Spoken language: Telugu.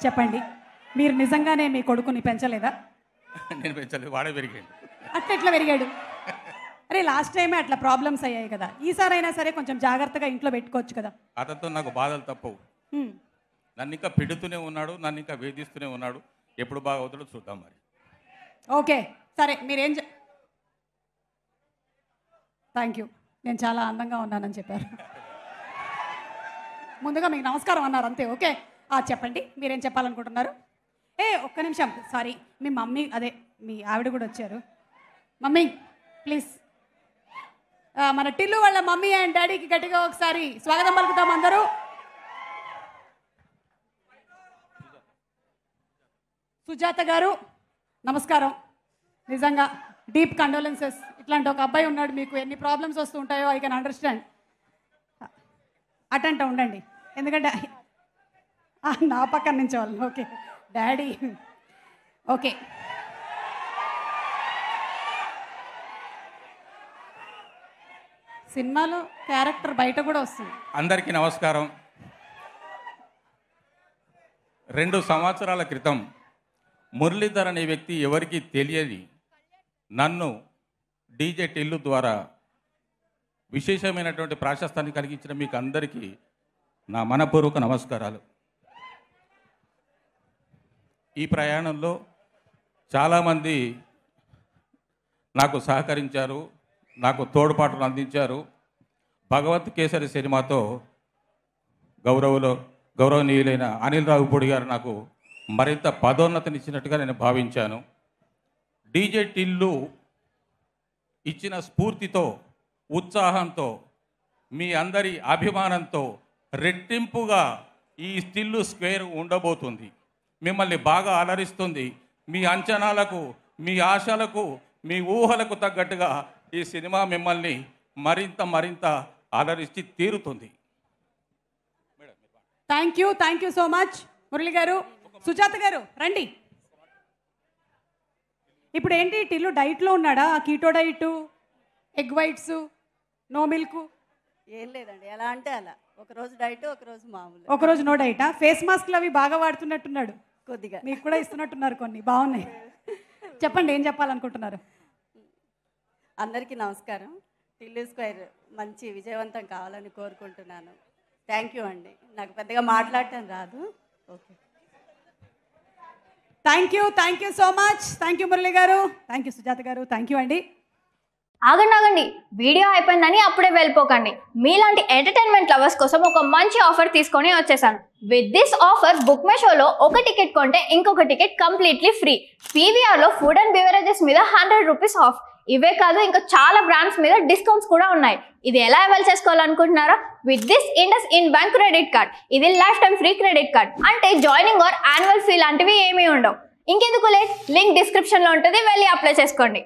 చెప్పండి, మీరు నిజంగానే మీ కొడుకుని పెంచలేదా? నేను పెంచలేదు, వాడే పెరిగాడు. ఎట్లా పెరిగాడు? అరే లాస్ట్ టైమే అట్లా ప్రాబ్లమ్స్ అయ్యాయి కదా, ఈసారైనా సరే కొంచెం జాగ్రత్తగా ఇంట్లో పెట్టుకోవచ్చు కదా. అతనితో నాకు బాధలు తప్పవు. నన్ను ఇంకా పెడుతూనే ఉన్నాడు, నన్ను ఇంకా వేధిస్తూనే ఉన్నాడు. ఎప్పుడు బాగా అవుతాడో చూద్దాం మరి. ఓకే సరే, మీరేం థ్యాంక్ యూ, నేను చాలా అందంగా ఉన్నానని చెప్పారు. ముందుగా మీకు నమస్కారం అన్నారు అంతే. ఓకే చెప్పండి, మీరేం చెప్పాలనుకుంటున్నారు? ఒక్క నిమిషం, సారీ, మీ మమ్మీ అదే మీ ఆవిడ కూడా వచ్చారు. మమ్మీ ప్లీజ్, మన టిల్లు వాళ్ళ మమ్మీ అండ్ డాడీకి గట్టిగా ఒకసారి స్వాగతం పలుకుతాం అందరూ. సుజాత గారు నమస్కారం. నిజంగా డీప్ కండోలెన్సెస్. ఇట్లాంటి ఒక అబ్బాయి ఉన్నాడు, మీకు ఎన్ని ప్రాబ్లమ్స్ వస్తూ ఉంటాయో ఐ కెన్ అండర్స్టాండ్. అటంట ఉండండి, ఎందుకంటే నా పక్కన నుంచి వాళ్ళు. ఓకే డాడీ, ఓకే సినిమాలో క్యారెక్టర్ బయట కూడా వస్తుంది. అందరికీ నమస్కారం. 2 సంవత్సరాల క్రితం మురళీధర్ అనే వ్యక్తి ఎవరికీ తెలియని నన్ను డీజే టిల్లు ద్వారా విశేషమైనటువంటి ప్రాశస్తాన్ని కలిగించిన మీకు అందరికీ నా మనపూర్వక నమస్కారాలు. ఈ ప్రయాణంలో చాలామంది నాకు సహకరించారు, నాకు తోడ్పాటును అందించారు. భగవత్ కేసరి సినిమాతో గౌరవనీయులైన అనిల్ రావిపూడి గారు నాకు మరింత పదోన్నతినిచ్చినట్టుగా నేను భావించాను. డీజే టిల్లు ఇచ్చిన స్ఫూర్తితో, ఉత్సాహంతో, మీ అందరి అభిమానంతో రెట్టింపుగా ఈ టిల్లు స్క్వేర్ ఉండబోతుంది. మిమ్మల్ని బాగా అలరిస్తుంది. మీ అంచనాలకు, మీ ఆశలకు, మీ ఊహలకు తగ్గట్టుగా ఈ సినిమా మిమ్మల్ని మరింత అలరించి తీరుతుంది. Thank you so much Murali గారు. సుజాత గారు రండి. ఇప్పుడు ఏంటి, టిల్లు డైట్లో ఉన్నాడా? Keto diet, egg whites, no milk? ఏం లేదండి, ఎలా అంటే అలా. ఒకరోజు డైట్, ఒకరోజు మామూలు. ఒకరోజు నో డైటా? ఫేస్ మాస్క్లు అవి బాగా వాడుతున్నట్టున్నాడు. కొద్దిగా మీకు కూడా ఇస్తున్నట్టున్నారు, కొన్ని బాగున్నాయి. చెప్పండి, ఏం చెప్పాలనుకుంటున్నారు? అందరికీ నమస్కారం. టిల్లు స్క్వేర్ మంచి విజయవంతం కావాలని కోరుకుంటున్నాను. థ్యాంక్ యూ అండి. నాకు పెద్దగా మాట్లాడటం రాదు. Okay, thank you so much. Thank you Murali గారు, థ్యాంక్ యూ సుజాత గారు, థ్యాంక్ యూ అండి. ఆగండి, వీడియో అయిపోయిందని అప్పుడే వెళ్ళిపోకండి. మీలాంటి ఎంటర్టైన్మెంట్ లవర్స్ కోసం ఒక మంచి ఆఫర్ తీసుకొని వచ్చేసాను. With this offer book my షోలో ఒక టికెట్ కొంటే ఇంకొక టికెట్ కంప్లీట్లీ ఫ్రీ. పీవీఆర్లో ఫుడ్ అండ్ బెవరేజెస్ మీద 100 రూపీస్ ఆఫ్. ఇవే కాదు, ఇంకా చాలా బ్రాండ్స్ మీద డిస్కౌంట్స్ కూడా ఉన్నాయి. ఇది ఎలా అవైల్ చేసుకోవాలనుకుంటున్నారా? With this IndusInd bank credit card. ఇది lifetime free credit card. అంటే జాయినింగ్ ఆర్ యాన్యువల్ ఫీ లాంటివి ఏమీ ఉండవు. ఇంకెందుకు లేట్, లింక్ డిస్క్రిప్షన్లో ఉంటుంది, వెళ్ళి అప్లై చేసుకోండి.